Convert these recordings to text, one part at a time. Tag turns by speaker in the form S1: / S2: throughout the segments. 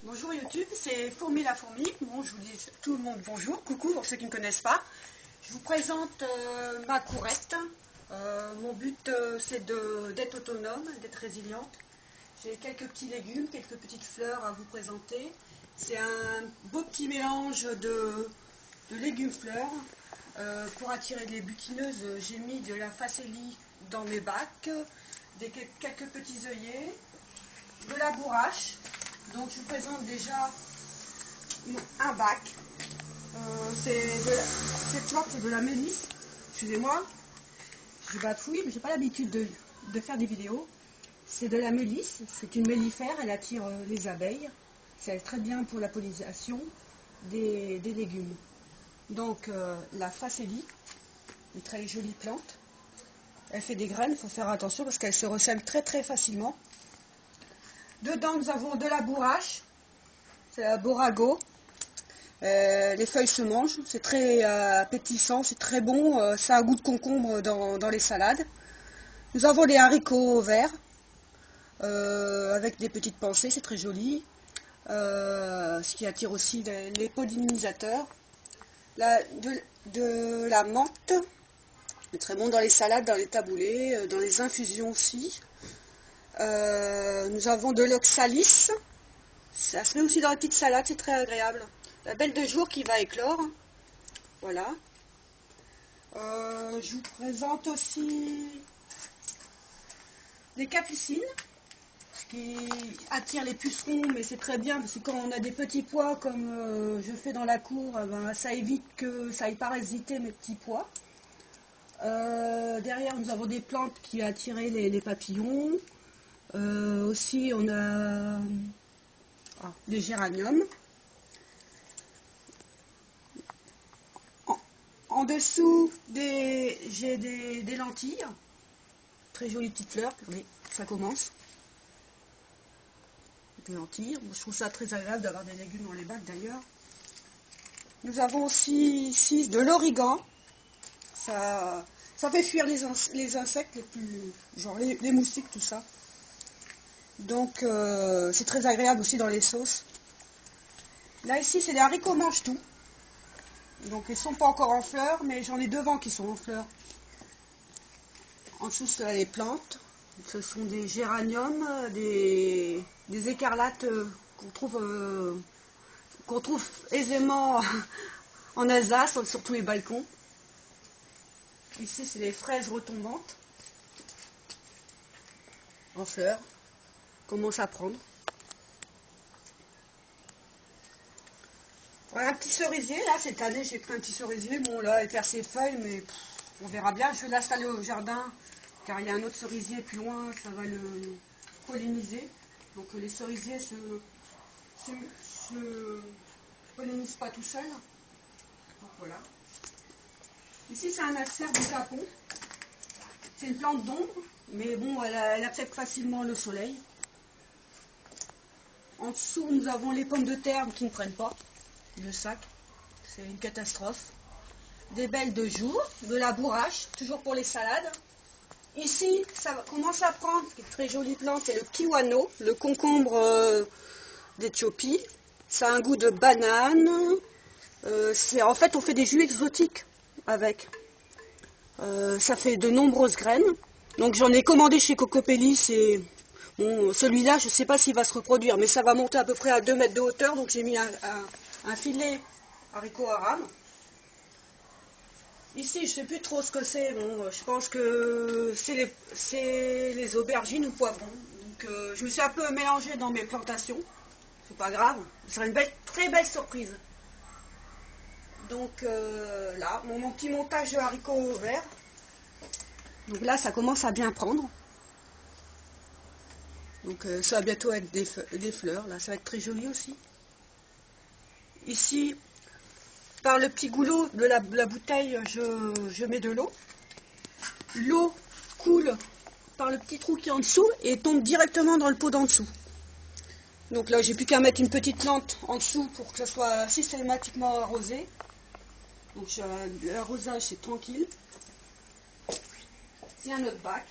S1: Bonjour YouTube, c'est Fourmi la Fourmi. Bon, je vous dis tout le monde bonjour, coucou pour ceux qui ne connaissent pas. Je vous présente ma courette. Mon but c'est d'être autonome, d'être résiliente. J'ai quelques petits légumes, quelques petites fleurs à vous présenter. C'est un beau petit mélange de légumes-fleurs. Pour attirer les butineuses, j'ai mis de la facélie dans mes bacs, quelques petits œillets, de la bourrache. Donc je vous présente déjà un bac. Cette plante c'est de la mélisse. Excusez-moi, je bafouille, mais j'ai pas l'habitude de faire des vidéos. C'est de la mélisse, c'est une mellifère, elle attire les abeilles. C'est très bien pour la pollinisation des légumes. Donc la facélie, une très jolie plante. Elle fait des graines, il faut faire attention parce qu'elle se ressème très très facilement. Dedans nous avons de la bourrache, c'est la borago. Les feuilles se mangent, c'est très appétissant, c'est très bon, ça a un goût de concombre dans les salades. Nous avons les haricots verts, avec des petites pensées, c'est très joli. Ce qui attire aussi les pollinisateurs. De la menthe, c'est très bon dans les salades, dans les taboulés, dans les infusions aussi. Nous avons de l'oxalis, ça se met aussi dans les petites salades, c'est très agréable. La belle de jour qui va éclore, voilà. Je vous présente aussi les capucines qui attirent les pucerons, mais c'est très bien parce que quand on a des petits pois comme je fais dans la cour, ben, ça évite que ça aille parasiter mes petits pois. Derrière nous avons des plantes qui attirent les papillons. Aussi on a des géraniums. En dessous j'ai des lentilles. Très jolies petites fleurs, regardez, ça commence. Des lentilles, je trouve ça très agréable d'avoir des légumes dans les bacs d'ailleurs. Nous avons aussi ici de l'origan. Ça fait fuir les insectes les plus, genre les moustiques, tout ça. Donc c'est très agréable aussi dans les sauces. Là ici c'est des haricots mange-tout. Donc ils ne sont pas encore en fleurs, mais j'en ai devant qui sont en fleurs. En dessous c'est les plantes. Ce sont des géraniums, des écarlates qu'on trouve aisément en Alsace, sur tous les balcons. Ici c'est des fraises retombantes en fleurs. Commence à prendre. Voilà, un petit cerisier, là, cette année, j'ai pris un petit cerisier. Bon, là, elle perd ses feuilles, mais on verra bien. Je vais l'installer au jardin, car il y a un autre cerisier plus loin, ça va le polliniser. Donc, les cerisiers se pollinisent pas tout seuls. Donc, voilà. Ici, c'est un acer de capon. C'est une plante d'ombre, mais bon, elle accepte facilement le soleil. En dessous, nous avons les pommes de terre qui ne prennent pas. Le sac, c'est une catastrophe. Des belles de jour, de la bourrache, toujours pour les salades. Ici, ça commence à prendre, une très jolie plante, c'est le kiwano, le concombre d'Éthiopie. Ça a un goût de banane. En fait, on fait des jus exotiques avec. Ça fait de nombreuses graines. Donc j'en ai commandé chez Cocopelli, bon, celui-là, je ne sais pas s'il va se reproduire, mais ça va monter à peu près à 2 mètres de hauteur, donc j'ai mis un filet haricots aram. Ici, je ne sais plus trop ce que c'est. Bon, je pense que c'est les aubergines ou poivrons. Donc, je me suis un peu mélangée dans mes plantations. C'est pas grave. Ce sera une très belle surprise. Donc là, mon petit montage de haricots verts. Donc là, ça commence à bien prendre. Donc ça va bientôt être des fleurs. Là, ça va être très joli aussi. Ici, par le petit goulot de la bouteille, je mets de l'eau. L'eau coule par le petit trou qui est en dessous et tombe directement dans le pot d'en dessous. Donc là, j'ai plus qu'à mettre une petite plante en dessous pour que ça soit systématiquement arrosé. Donc l'arrosage, c'est tranquille. C'est un autre bac.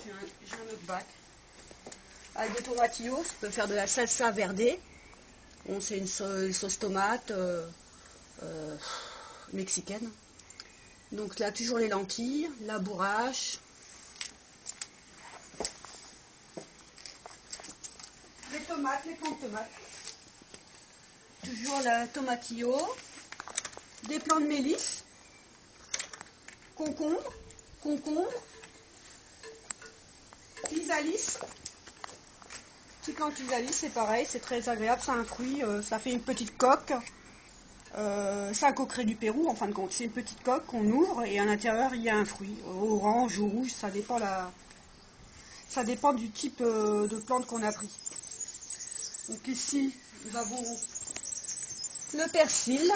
S1: J'ai un autre bac. avec des tomatillos, ça peut faire de la salsa verde. Bon, c'est une sauce tomate euh, mexicaine. Donc là, toujours les lentilles, la bourrache, les tomates, les plants de tomates. Toujours la tomatillo, des plants de mélisse, concombre, physalis. Petit plant de physalis, c'est pareil, c'est très agréable, c'est un fruit, ça fait une petite coque. C'est un coqueret du Pérou en fin de compte. C'est une petite coque qu'on ouvre et à l'intérieur il y a un fruit, orange ou rouge, ça dépend du type de plante qu'on a pris. Donc ici nous avons le persil,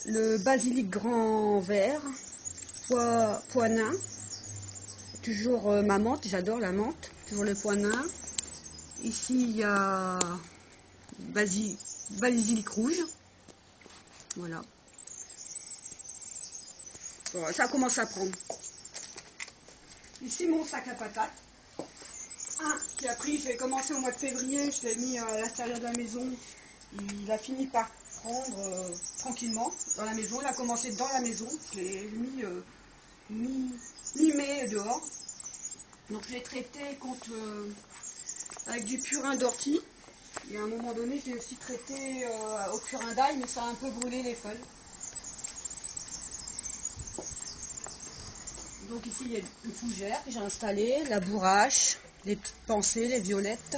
S1: le basilic grand vert, pois nain, toujours ma menthe, j'adore la menthe, toujours le pois nain. Ici il y a basilic rouge, voilà. Bon, ça commence à prendre. Ici mon sac à patates. Qui a pris, j'ai commencé au mois de février, je l'ai mis à l'extérieur de la maison. Il a fini par prendre tranquillement dans la maison. Il a commencé dans la maison. Je l'ai mis mi-mai dehors. Donc je l'ai traité avec du purin d'ortie. Et à un moment donné, je l'ai aussi traité au purin d'ail, mais ça a un peu brûlé les feuilles. Donc ici, il y a une fougère que j'ai installée, la bourrache, les petites pensées, les violettes.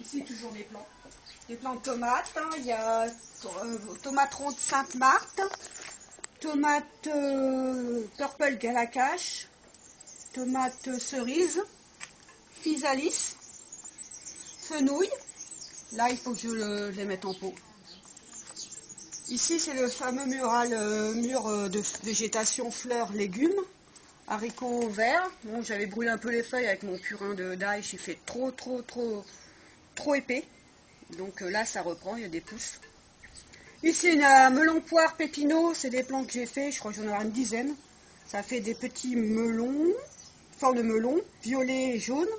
S1: Ici, toujours des plants. Des plants de tomates. Hein. Il y a tomate ronde Sainte-Marthe, tomate purple Galacache, tomate cerise, physalis, fenouil. Là, il faut que je les mette en pot. Ici, c'est le fameux mur de végétation fleurs légumes. Haricots verts. Bon, j'avais brûlé un peu les feuilles avec mon purin d'ail. J'ai fait trop épais. Donc là, ça reprend, il y a des pousses. Ici, il y a melon, poire, pépino. C'est des plants que j'ai fait. Je crois que j'en ai une dizaine. Ça fait des petits melons, forme de melon, violet et jaune.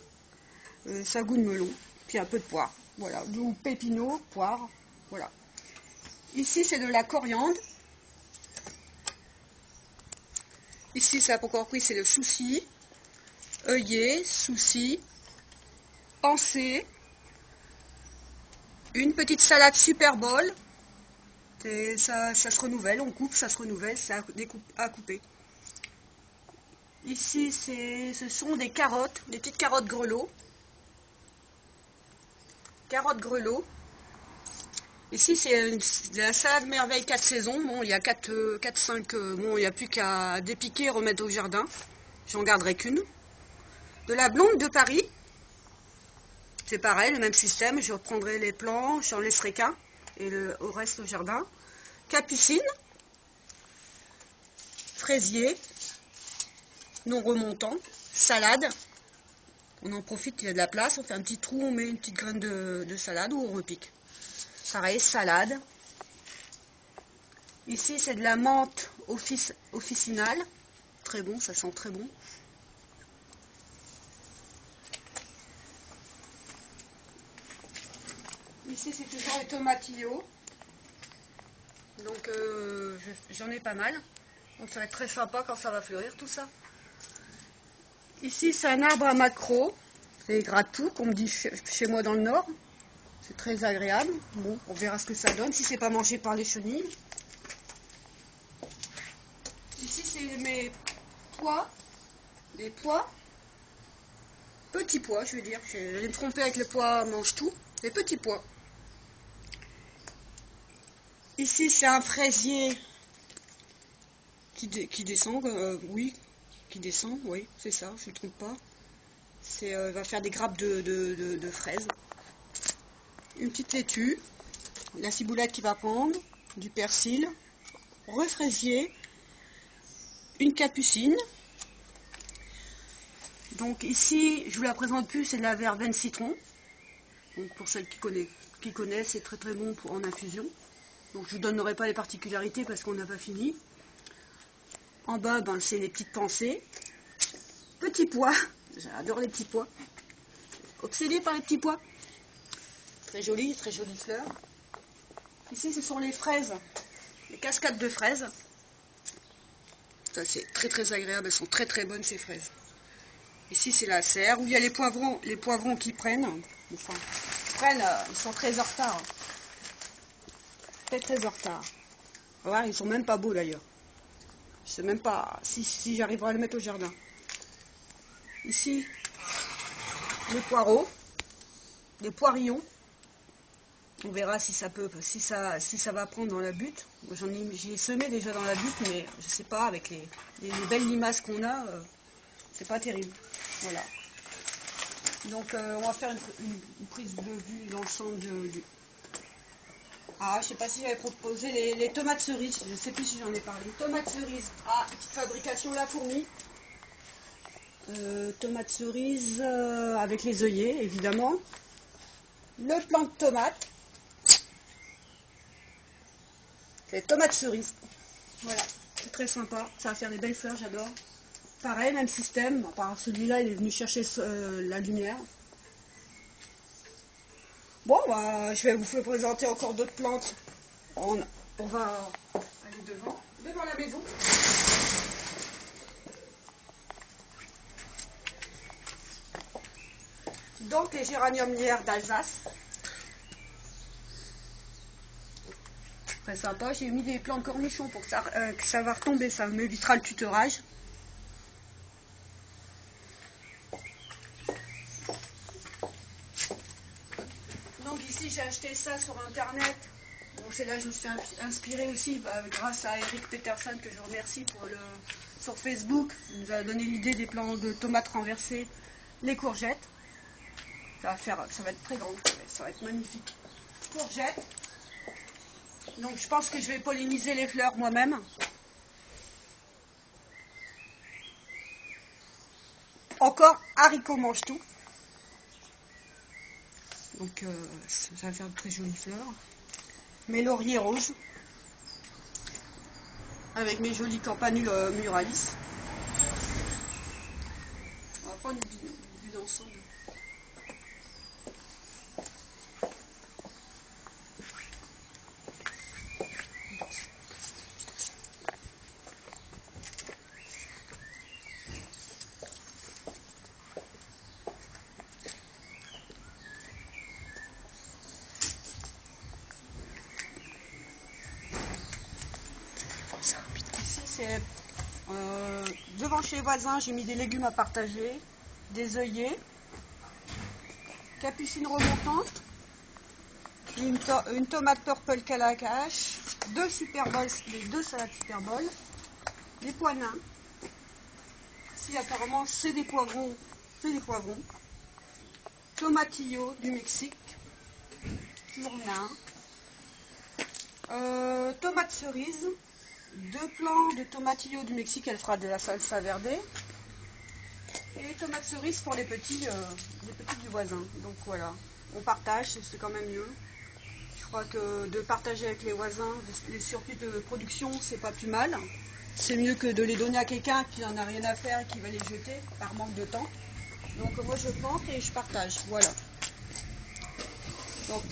S1: Ça goûte de melon. Puis un peu de poire. Voilà, d'où pépino, poire. Voilà. Ici, c'est de la coriandre. Ici, ça n'a pas encore pris, c'est le souci. œillet, souci, pensée. Une petite salade Super Bowl. Ça se renouvelle, on coupe, ça se renouvelle, c'est à couper. Ici, ce sont des carottes, des petites carottes grelots. Carottes grelots. Ici, c'est de la salade merveille 4 saisons. Bon, il y a 4-5. Bon, il n'y a plus qu'à dépiquer et remettre au jardin. J'en garderai qu'une. De la blonde de Paris. C'est pareil, le même système. Je reprendrai les plants, j'en laisserai qu'un. Et au reste au jardin. Capucine. Fraisier. Non remontant. Salade. On en profite, il y a de la place. On fait un petit trou, on met une petite graine de salade ou on repique. Pareil, salade. Ici, c'est de la menthe officinale. Très bon, ça sent très bon. Ici, c'est toujours les tomatillos. Donc, j'en ai pas mal. Donc, ça va être très sympa quand ça va fleurir, tout ça. Ici, c'est un arbre à maquereau. C'est les gratte-tout, qu'on me dit chez moi dans le nord. C'est très agréable. Bon, on verra ce que ça donne, si c'est pas mangé par les chenilles. Ici, c'est mes pois. Des pois. Petits pois, je veux dire. J'allais me tromper avec le pois mange tout. Les petits pois. Ici, c'est un fraisier qui descend, oui, qui descend, oui, c'est ça, je ne me trompe pas. Va faire des grappes de fraises. Une petite laitue, la ciboulette qui va prendre, du persil, refraisier, une capucine. Donc ici, je ne vous la présente plus, c'est de la verveine citron. Donc pour celles qui connaissent, c'est très bon en infusion. Donc je ne vous donnerai pas les particularités parce qu'on n'a pas fini. En bas, ben, c'est les petites pensées. Petits pois, j'adore les petits pois. Obsédée par les petits pois. Très jolie fleur. Ici, ce sont les fraises, les cascades de fraises. Ça, c'est très très agréable, elles sont très très bonnes ces fraises. Ici, c'est la serre, où il y a les poivrons qui prennent. Enfin, ils sont très en retard. Très très en retard. Voilà, ils sont même pas beaux d'ailleurs. Je sais même pas si j'arriverai à le mettre au jardin. Ici, les poireaux, les poirillons. On verra si ça va prendre dans la butte. J'ai semé déjà dans la butte, mais je sais pas, avec les belles limaces qu'on a, c'est pas terrible. Voilà. Donc on va faire une prise de vue d'ensemble du. Ah, je sais pas si j'avais proposé les tomates cerises, je sais plus si j'en ai parlé. Tomates cerises, petite fabrication La Fourmi. Tomates cerises avec les œillets, évidemment. Le plant de tomates. Les tomates cerises. Voilà, c'est très sympa. Ça va faire des belles fleurs, j'adore. Pareil, même système. Enfin, celui-là, il est venu chercher la lumière. Bon, bah, je vais vous présenter encore d'autres plantes. On va aller devant la maison. Donc, les géraniums lierre d'Alsace. Très sympa. J'ai mis des plants de cornichons pour que ça va retomber. Ça m'évitera le tutorage. Donc, ici, j'ai acheté ça sur Internet. Donc, c'est là que je me suis inspirée aussi grâce à Eric Peterson, que je remercie sur Facebook. Il nous a donné l'idée des plants de tomates renversées, les courgettes. Ça va être très grand, ça va être magnifique. Courgettes. Donc je pense que je vais polliniser les fleurs moi-même. Encore haricots mange tout. Donc ça va faire de très jolies fleurs. Mes lauriers roses. Avec mes jolies campanules muralis. On va prendre une vue d'ensemble. Ici c'est devant chez les voisins, j'ai mis des légumes à partager, des œillets, capucine remontante, une tomate purple calacache, deux super bols, les deux salades super bols, des pois nains. Ici apparemment c'est des poivrons, tomatillos du Mexique, toujours nains, tomates cerises, deux plants de tomatillos du Mexique, elle fera de la salsa verde, et tomates cerises pour les petits du voisin. Donc voilà, on partage, c'est quand même mieux. Je crois que de partager avec les voisins les surplus de production, c'est pas plus mal. C'est mieux que de les donner à quelqu'un qui n'en a rien à faire et qui va les jeter par manque de temps. Donc moi je plante et je partage, voilà. Donc